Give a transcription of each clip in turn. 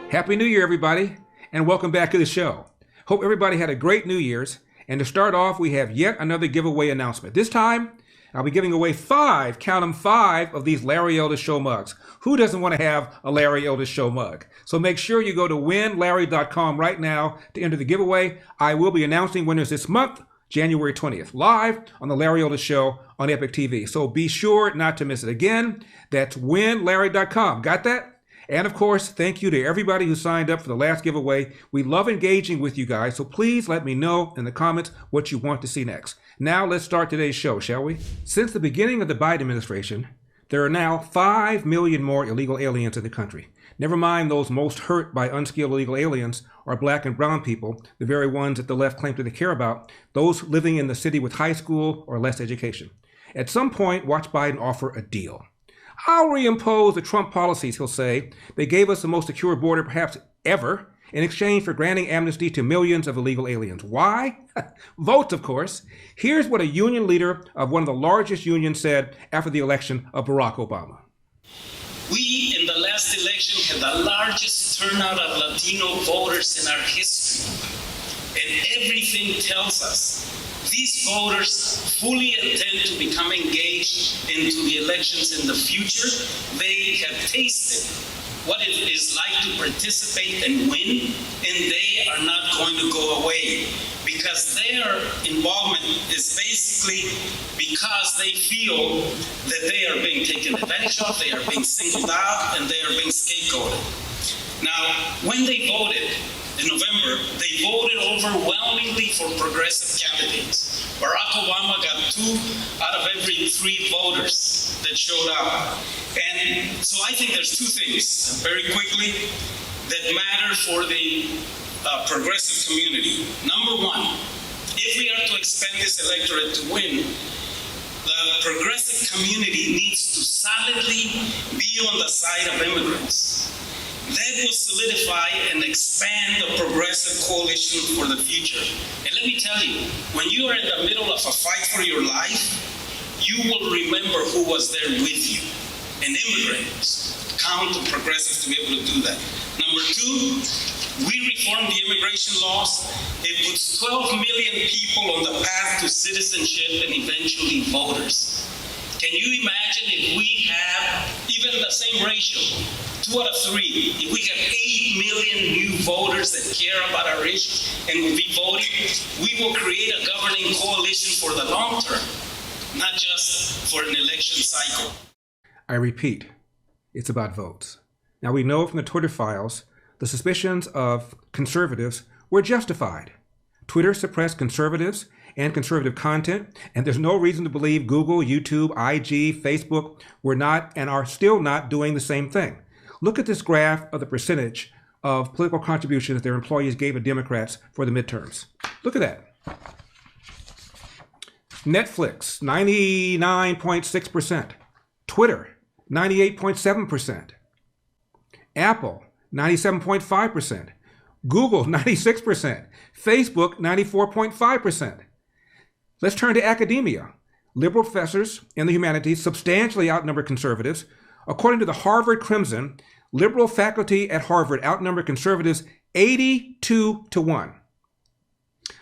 Happy New Year, everybody, and welcome back to the show. Hope everybody had a great New Year's. And to start off, we have yet another giveaway announcement. This time, I'll be giving away count them, five of these Larry Elder Show mugs. Who doesn't want to have a Larry Elder Show mug? So make sure you go to winlarry.com right now to enter the giveaway. I will be announcing winners this month, January 20th, live on the Larry Elder Show on Epic TV. So be sure not to miss it. Again, that's winlarry.com. Got that? And of course, thank you to everybody who signed up for the last giveaway. We love engaging with you guys, so please let me know in the comments what you want to see next. Now let's start today's show, shall we? Since the beginning of the Biden administration, there are now 5 million more illegal aliens in the country. Never mind those most hurt by unskilled illegal aliens are black and brown people, the very ones that the left claims to care about, those living in the city with high school or less education. At some point, watch Biden offer a deal. I'll reimpose the Trump policies, he'll say. They gave us the most secure border perhaps ever in exchange for granting amnesty to millions of illegal aliens. Why? Votes, of course. Here's what a union leader of one of the largest unions said after the election of Barack Obama. We, in the last election, had the largest turnout of Latino voters in our history. And everything tells us these voters fully intend to become engaged into the elections in the future. They have tasted what it is like to participate and win, and they are not going to go away because their involvement is basically because they feel that they are being taken advantage of, they are being singled out, and they are being scapegoated. Now, when they voted in November, they voted overwhelmingly for progressive candidates. Barack Obama got 2 out of every 3 voters that showed up. And so I think there's 2 things, very quickly, that matter for the progressive community. Number 1, if we are to expand this electorate to win, the progressive community needs to solidly be on the side of immigrants. That will solidify and expand the progressive coalition for the future. And let me tell you, when you are in the middle of a fight for your life, you will remember who was there with you. And immigrants count on progressives to be able to do that. Number 2, we reformed the immigration laws. It puts 12 million people on the path to citizenship and eventually voters. Can you imagine if we have even the same ratio? 2 out of 3. If we have 8 million new voters that care about our issues and will be voting, we will create a governing coalition for the long term, not just for an election cycle. I repeat, it's about votes. Now we know from the Twitter files, the suspicions of conservatives were justified. Twitter suppressed conservatives and conservative content, and there's no reason to believe Google, YouTube, IG, Facebook were not and are still not doing the same thing. Look at this graph of the percentage of political contributions their employees gave to Democrats for the midterms. Look at that. Netflix, 99.6%. Twitter, 98.7%. Apple, 97.5%. Google, 96%. Facebook, 94.5%. Let's turn to academia. Liberal professors in the humanities substantially outnumber conservatives. According to the Harvard Crimson, liberal faculty at Harvard outnumber conservatives 82-1.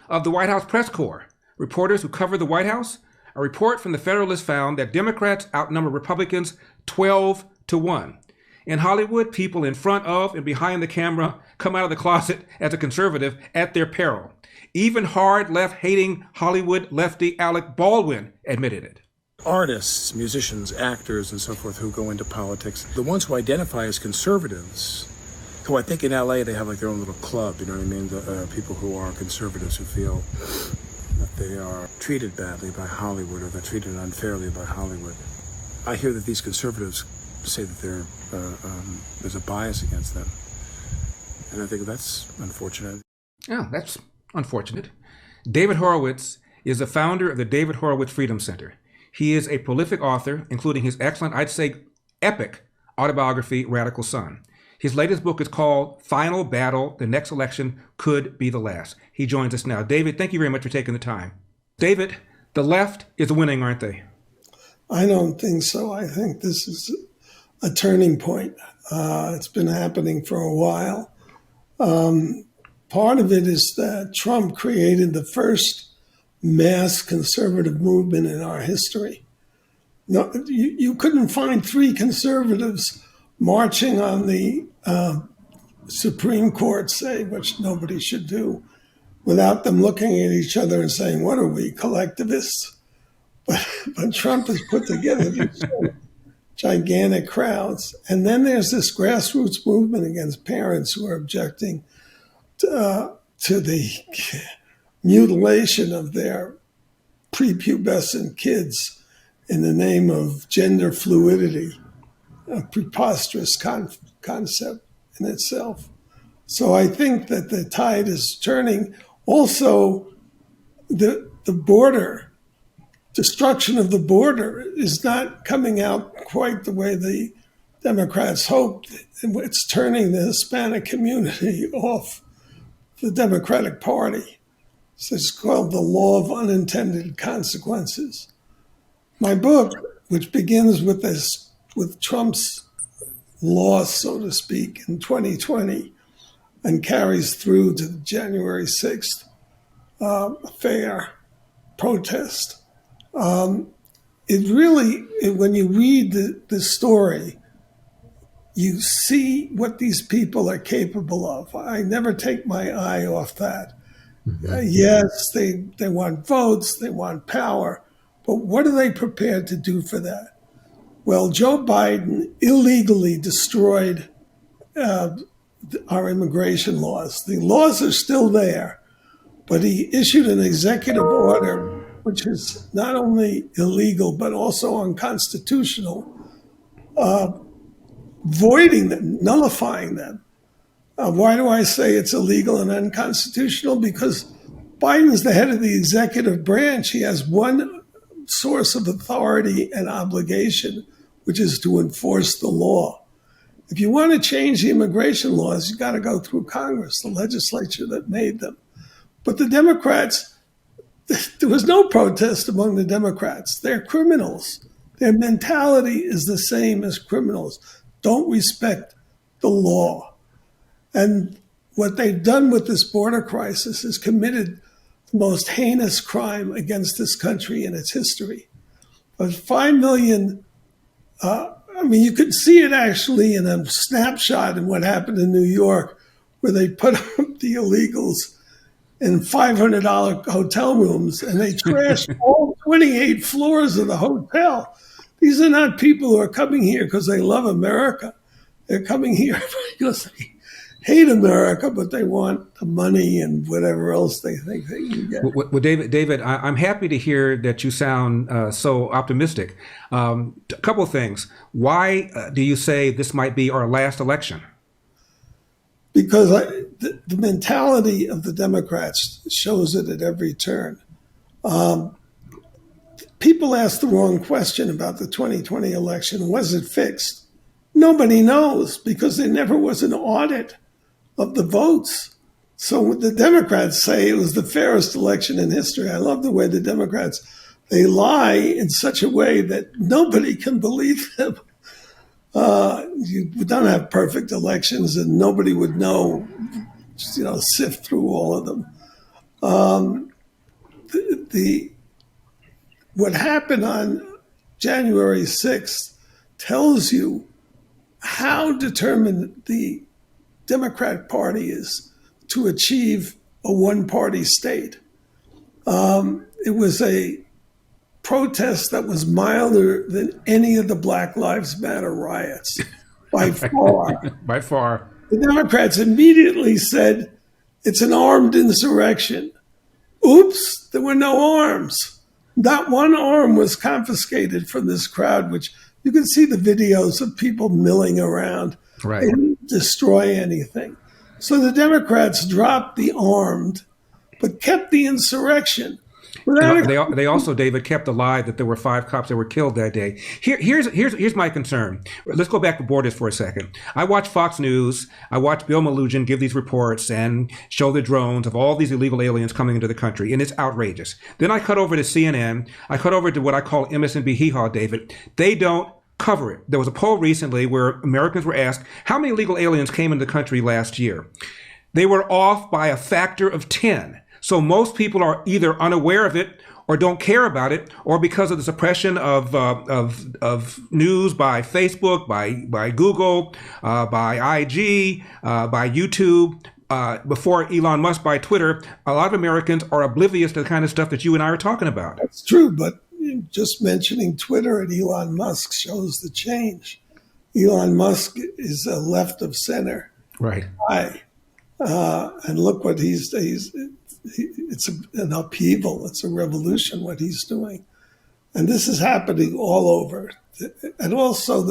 Of the White House press corps, reporters who cover the White House, a report from the Federalist found that Democrats outnumber Republicans 12-1. In Hollywood, people in front of and behind the camera come out of the closet as a conservative at their peril. Even hard left-hating Hollywood lefty Alec Baldwin admitted it. Artists, musicians, actors, and so forth who go into politics, the ones who identify as conservatives, who I think in LA they have like their own little club, you know what I mean? The people who are conservatives who feel that they are treated badly by Hollywood or they're treated unfairly by Hollywood. I hear that these conservatives say that there's a bias against them. And I think that's unfortunate. Oh, that's unfortunate. David Horowitz is the founder of the David Horowitz Freedom Center. He is a prolific author, including his excellent, I'd say epic, autobiography, Radical Son. His latest book is called Final Battle, The Next Election Could Be the Last. He joins us now. David, thank you very much for taking the time. David, the left is winning, aren't they? I don't think so. I think this is a turning point. It's been happening for a while. Part of it is that Trump created the first mass conservative movement in our history. No, you couldn't find three conservatives marching on the Supreme Court, say, which nobody should do, without them looking at each other and saying, what are we, collectivists? But Trump has put together these gigantic crowds. And then there's this grassroots movement against parents who are objecting to the mutilation of their prepubescent kids in the name of gender fluidity, a preposterous concept in itself. So I think that the tide is turning. Also, the border, destruction of the border is not coming out quite the way the Democrats hoped. It's turning the Hispanic community off the Democratic Party. So it's called The Law of Unintended Consequences. My book, which begins with Trump's loss, so to speak, in 2020 and carries through to the January 6th affair, protest. When you read the story, you see what these people are capable of. I never take my eye off that. Yes, they want votes, they want power, but what are they prepared to do for that? Well, Joe Biden illegally destroyed our immigration laws. The laws are still there, but he issued an executive order which is not only illegal but also unconstitutional, voiding them, nullifying them. Why do I say it's illegal and unconstitutional? Because Biden's the head of the executive branch. He has one source of authority and obligation, which is to enforce the law. If you want to change the immigration laws, you've got to go through Congress, the legislature that made them. But the Democrats, there was no protest among the Democrats. They're criminals. Their mentality is the same as criminals. Don't respect the law. And what they've done with this border crisis is committed the most heinous crime against this country in its history. But 5 million, you could see it actually in a snapshot in what happened in New York, where they put up the illegals in $500 hotel rooms and they trashed all 28 floors of the hotel. These are not people who are coming here because they love America. They're coming here because they hate America, but they want the money and whatever else they think they can get. Well, David, I'm happy to hear that you sound so optimistic. A couple of things. Why do you say this might be our last election? Because the mentality of the Democrats shows it at every turn. People ask the wrong question about the 2020 election. Was it fixed? Nobody knows because there never was an audit of the votes. So the Democrats say it was the fairest election in history. I love the way the Democrats, they lie in such a way that nobody can believe them. You don't have perfect elections and nobody would know, sift through all of them. What happened on January 6th tells you how determined the Democratic Party is to achieve a one-party state. It was a protest that was milder than any of the Black Lives Matter riots, by far. By far. The Democrats immediately said, it's an armed insurrection. Oops, there were no arms. Not one arm was confiscated from this crowd, which you can see the videos of people milling around. Right. They didn't destroy anything. So the Democrats dropped the armed, but kept the insurrection. They also, David, kept alive that there were 5 cops that were killed that day. Here's my concern. Let's go back to borders for a second. I watch Fox News. I watch Bill Malugin give these reports and show the drones of all these illegal aliens coming into the country, and it's outrageous. Then I cut over to CNN. I cut over to what I call MSNBC Hee-Haw, David. They don't cover it. There was a poll recently where Americans were asked how many illegal aliens came into the country last year. They were off by a factor of 10. So most people are either unaware of it or don't care about it, or because of the suppression of news by Facebook, by Google, by IG, by YouTube, before Elon Musk by Twitter, a lot of Americans are oblivious to the kind of stuff that you and I are talking about. That's true, but just mentioning Twitter and Elon Musk shows the change. Elon Musk is a left of center Right. guy. And look what it's an upheaval. It's a revolution what he's doing. And this is happening all over. And also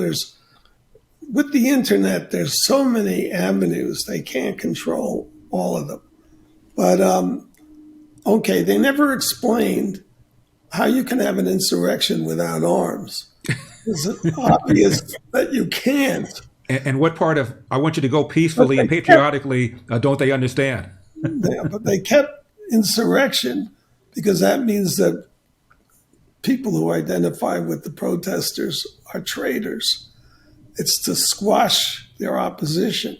with the internet, there's so many avenues, they can't control all of them. But, okay, they never explained how you can have an insurrection without arms. It's obvious that you can't. And what part of I want you to go peacefully and patriotically don't they understand? But they kept insurrection because that means that people who identify with the protesters are traitors. It's to squash their opposition.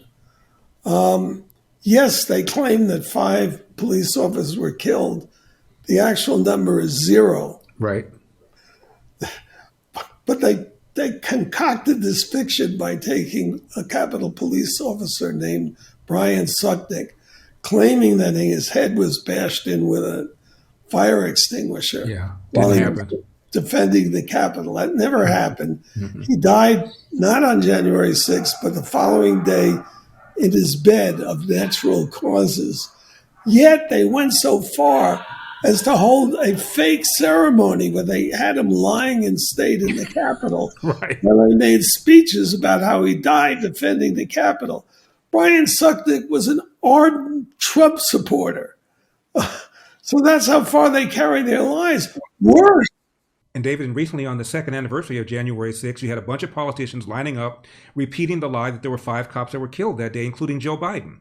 Yes, they claim that 5 police officers were killed. The actual number is 0. Right. But they concocted this fiction by taking a Capitol police officer named Brian Sutnick, claiming that his head was bashed in with a fire extinguisher while he was defending the Capitol. That never happened. Mm-hmm. He died not on January 6th, but the following day in his bed of natural causes. Yet they went so far as to hold a fake ceremony where they had him lying in state in the Capitol. Right. Where they made speeches about how he died defending the Capitol. Brian Sutnick was an ardent Trump supporter. So that's how far they carry their lies. Worse. And David, recently on the second anniversary of January 6th, you had a bunch of politicians lining up, repeating the lie that there were 5 cops that were killed that day, including Joe Biden.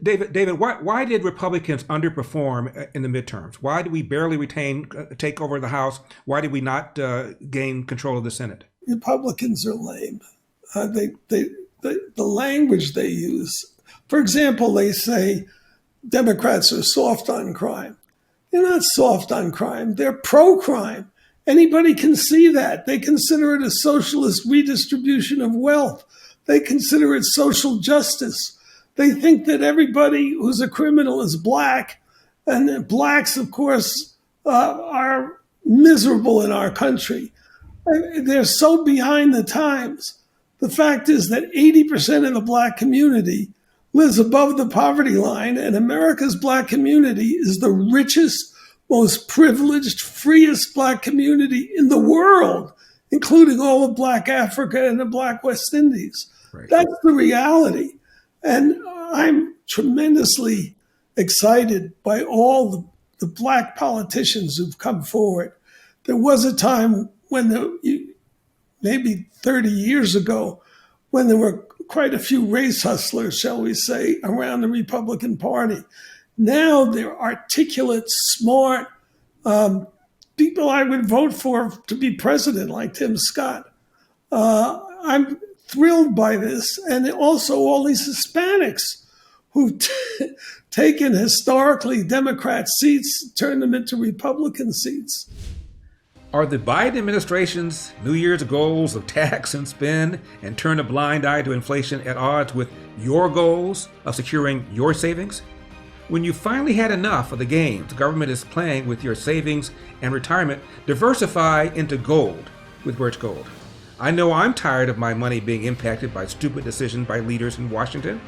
David, why did Republicans underperform in the midterms? Why did we barely take over the House? Why did we not gain control of the Senate? Republicans are lame. The language they use. For example, they say Democrats are soft on crime. They're not soft on crime. They're pro-crime. Anybody can see that. They consider it a socialist redistribution of wealth. They consider it social justice. They think that everybody who's a criminal is black, and blacks, of course, are miserable in our country. They're so behind the times. The fact is that 80% of the black community lives above the poverty line, and America's black community is the richest, most privileged, freest black community in the world, including all of black Africa and the black West Indies. Right. That's the reality. And I'm tremendously excited by all the black politicians who've come forward. There was a time when, maybe 30 years ago, when there were quite a few race hustlers, shall we say, around the Republican Party. Now they're articulate, smart people I would vote for to be president, like Tim Scott. I'm thrilled by this. And also all these Hispanics who've taken historically Democrat seats, turned them into Republican seats. Are the Biden administration's New Year's goals of tax and spend and turn a blind eye to inflation at odds with your goals of securing your savings? When you finally had enough of the games the government is playing with your savings and retirement, diversify into gold with Birch Gold. I know I'm tired of my money being impacted by stupid decisions by leaders in Washington.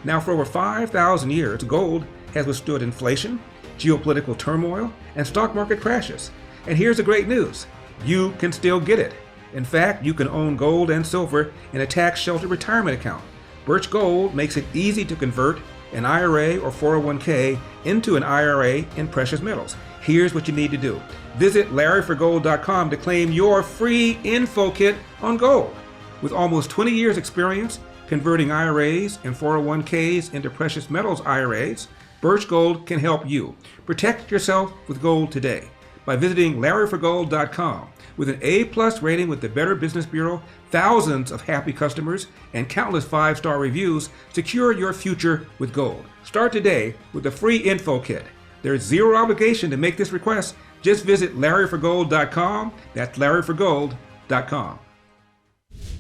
Now, for over 5,000 years, gold has withstood inflation, geopolitical turmoil, and stock market crashes. And here's the great news. You can still get it. In fact, you can own gold and silver in a tax-sheltered retirement account. Birch Gold makes it easy to convert an IRA or 401k into an IRA in precious metals. Here's what you need to do. Visit LarryForGold.com to claim your free info kit on gold. With almost 20 years experience converting IRAs and 401ks into precious metals IRAs, Birch Gold can help you. Protect yourself with gold today. by visiting LarryForGold.com. With an A-plus rating with the Better Business Bureau, thousands of happy customers, and countless 5-star reviews, secure your future with gold. Start today with a free info kit. There's zero obligation to make this request. Just visit LarryForGold.com. That's LarryForGold.com.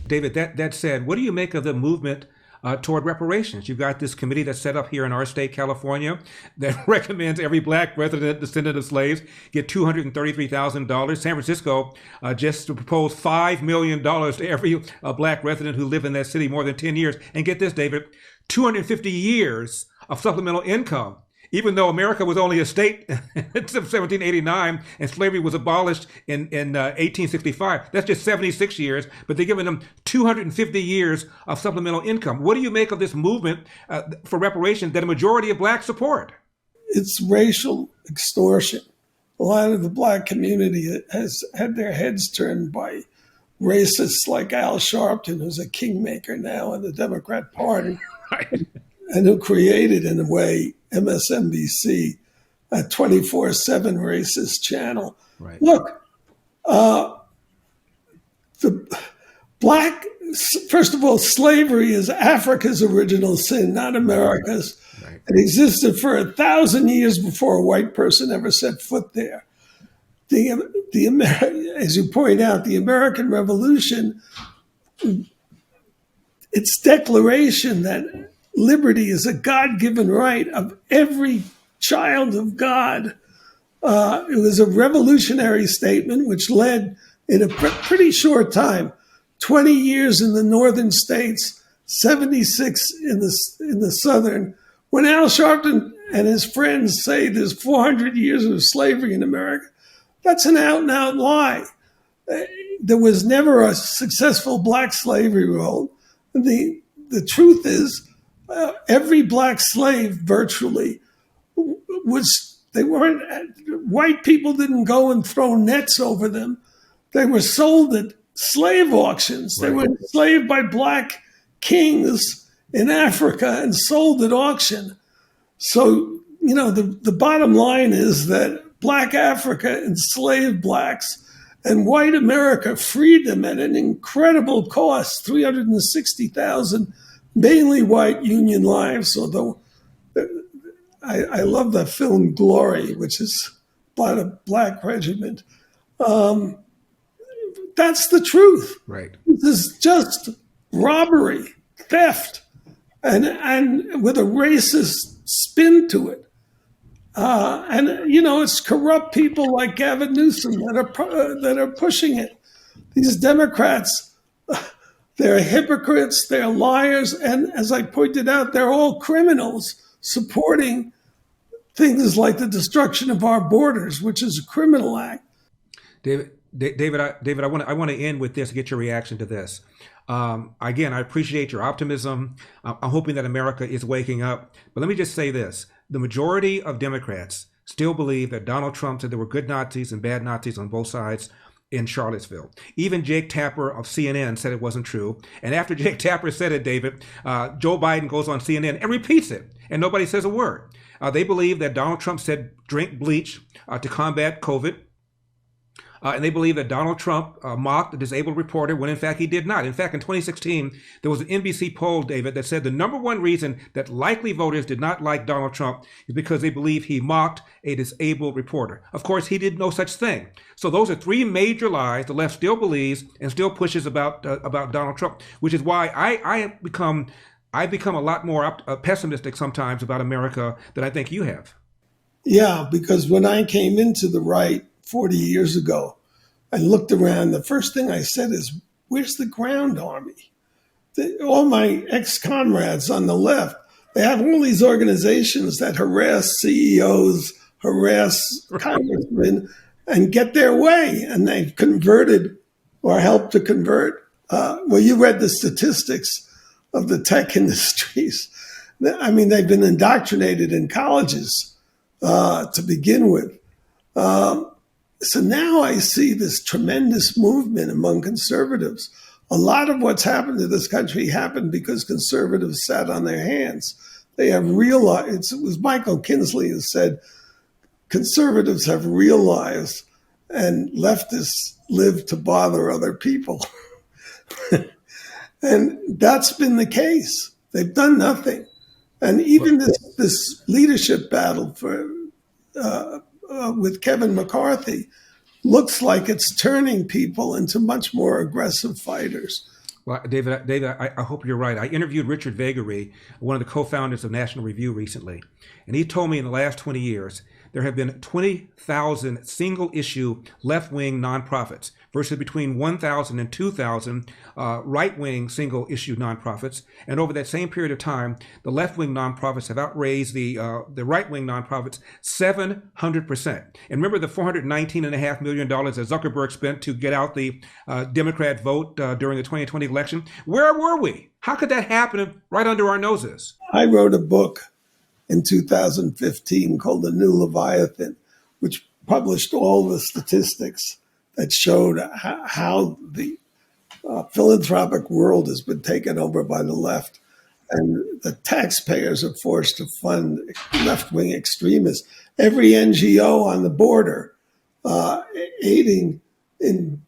David, that said, what do you make of the movement toward reparations? You've got this committee that's set up here in our state, California, that recommends every black resident descendant of slaves get $233,000. San Francisco just proposed $5 million to every black resident who lived in that city more than 10 years. And get this, David, 250 years of supplemental income. Even though America was only a state in 1789 and slavery was abolished in 1865, that's just 76 years, but they're giving them 250 years of supplemental income. What do you make of this movement for reparations that a majority of blacks support? It's racial extortion. A lot of the black community has had their heads turned by racists like Al Sharpton, who's a kingmaker now in the Democrat Party. Right. And who created, in a way, MSNBC, a 24/7 racist channel. Right. Look, the black, first of all, slavery is Africa's original sin, not America's. Right. It existed for 1,000 years before a white person ever set foot there. As you point out, the American Revolution, its declaration that liberty is a God-given right of every child of God. It was a revolutionary statement which led, in a pretty short time, 20 years in the northern states, 76 in the southern. When Al Sharpton and his friends say there's 400 years of slavery in America, that's an out-and-out lie. There was never a successful black slavery role. The truth is, every black slave virtually white people didn't go and throw nets over them. They were sold at slave auctions. Right. They were enslaved by black kings in Africa and sold at auction. So, the bottom line is that black Africa enslaved blacks, and white America freed them at an incredible cost, 360,000 mainly white Union lives, although I love the film Glory, which is about a black regiment. That's the truth. Right. This is just robbery, theft, and with a racist spin to it. It's corrupt people like Gavin Newsom that are pushing it. These Democrats, they're hypocrites, they're liars, and as I pointed out, they're all criminals supporting things like the destruction of our borders, which is a criminal act. David, I want to end with this, get your reaction to this. Again, I appreciate your optimism. I'm hoping that America is waking up. But let me just say this. The majority of Democrats still believe that Donald Trump said there were good Nazis and bad Nazis on both sides in Charlottesville. Even Jake Tapper of CNN said it wasn't true. And after Jake Tapper said it, David, Joe Biden goes on CNN and repeats it, and nobody says a word. They believe that Donald Trump said drink bleach to combat COVID. And they believe that Donald Trump mocked a disabled reporter when in fact he did not. In fact, in 2016, there was an NBC poll, David, that said the number one reason that likely voters did not like Donald Trump is because they believe he mocked a disabled reporter. Of course, he did no such thing. So those are three major lies the left still believes and still pushes about Donald Trump, which is why I become a lot more pessimistic sometimes about America than I think you have. Yeah, because when I came into the right 40 years ago, I looked around. The first thing I said is, where's the ground army? All my ex-comrades on the left, they have all these organizations that harass CEOs, harass congressmen, and get their way. And they've converted or helped to convert. Well, you read the statistics of the tech industries. I mean, they've been indoctrinated in colleges to begin with. So now I see this tremendous movement among conservatives. A lot of what's happened to this country happened because conservatives sat on their hands. They have realized, it was Michael Kinsley who said, conservatives have realized and leftists live to bother other people. And that's been the case. They've done nothing. And even this leadership battle for with Kevin McCarthy looks like it's turning people into much more aggressive fighters. Well, David, I hope you're right. I interviewed Richard Vegary, one of the co-founders of National Review recently, and he told me in the last 20 years, there have been 20,000 single-issue left-wing nonprofits versus between 1,000 and 2,000 right-wing single-issue nonprofits. And over that same period of time, the left-wing nonprofits have outraised the right-wing nonprofits 700%. And remember the $419.5 million that Zuckerberg spent to get out the Democrat vote during the 2020 election? Where were we? How could that happen right under our noses? I wrote a book in 2015 called The New Leviathan, which published all the statistics that showed how the philanthropic world has been taken over by the left, and the taxpayers are forced to fund left-wing extremists. Every NGO on the border aiding in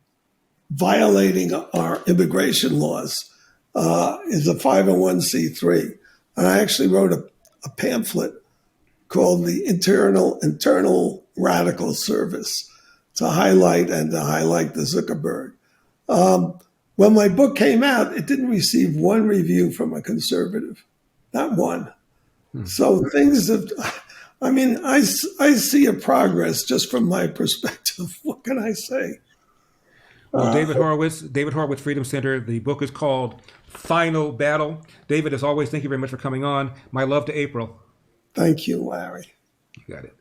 violating our immigration laws is a 501c3. And I actually wrote a pamphlet called the Internal Radical Service to highlight the Zuckerberg. When my book came out, it didn't receive one review from a conservative, not one. So things have, I mean, I see a progress just from my perspective. What can I say? Well, David Horowitz, Freedom Center. The book is called Final Battle. David, as always, thank you very much for coming on. My love to April. Thank you, Larry. You got it.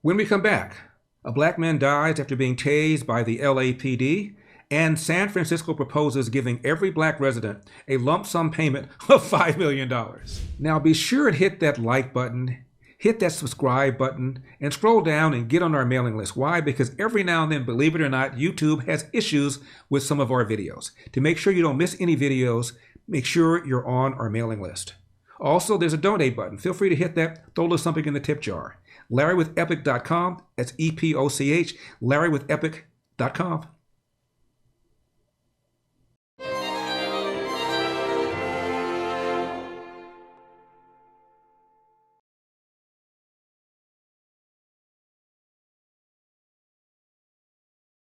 When we come back, a black man dies after being tased by the LAPD, and San Francisco proposes giving every black resident a lump sum payment of $5 million. Now, be sure to hit that like button, hit that subscribe button, and scroll down and get on our mailing list. Why? Because every now and then, believe it or not, YouTube has issues with some of our videos. To make sure you don't miss any videos, make sure you're on our mailing list. Also, there's a donate button. Feel free to hit that. Throw a little something in the tip jar. LarryWithEpic.com. That's EPOCH. LarryWithEpic.com.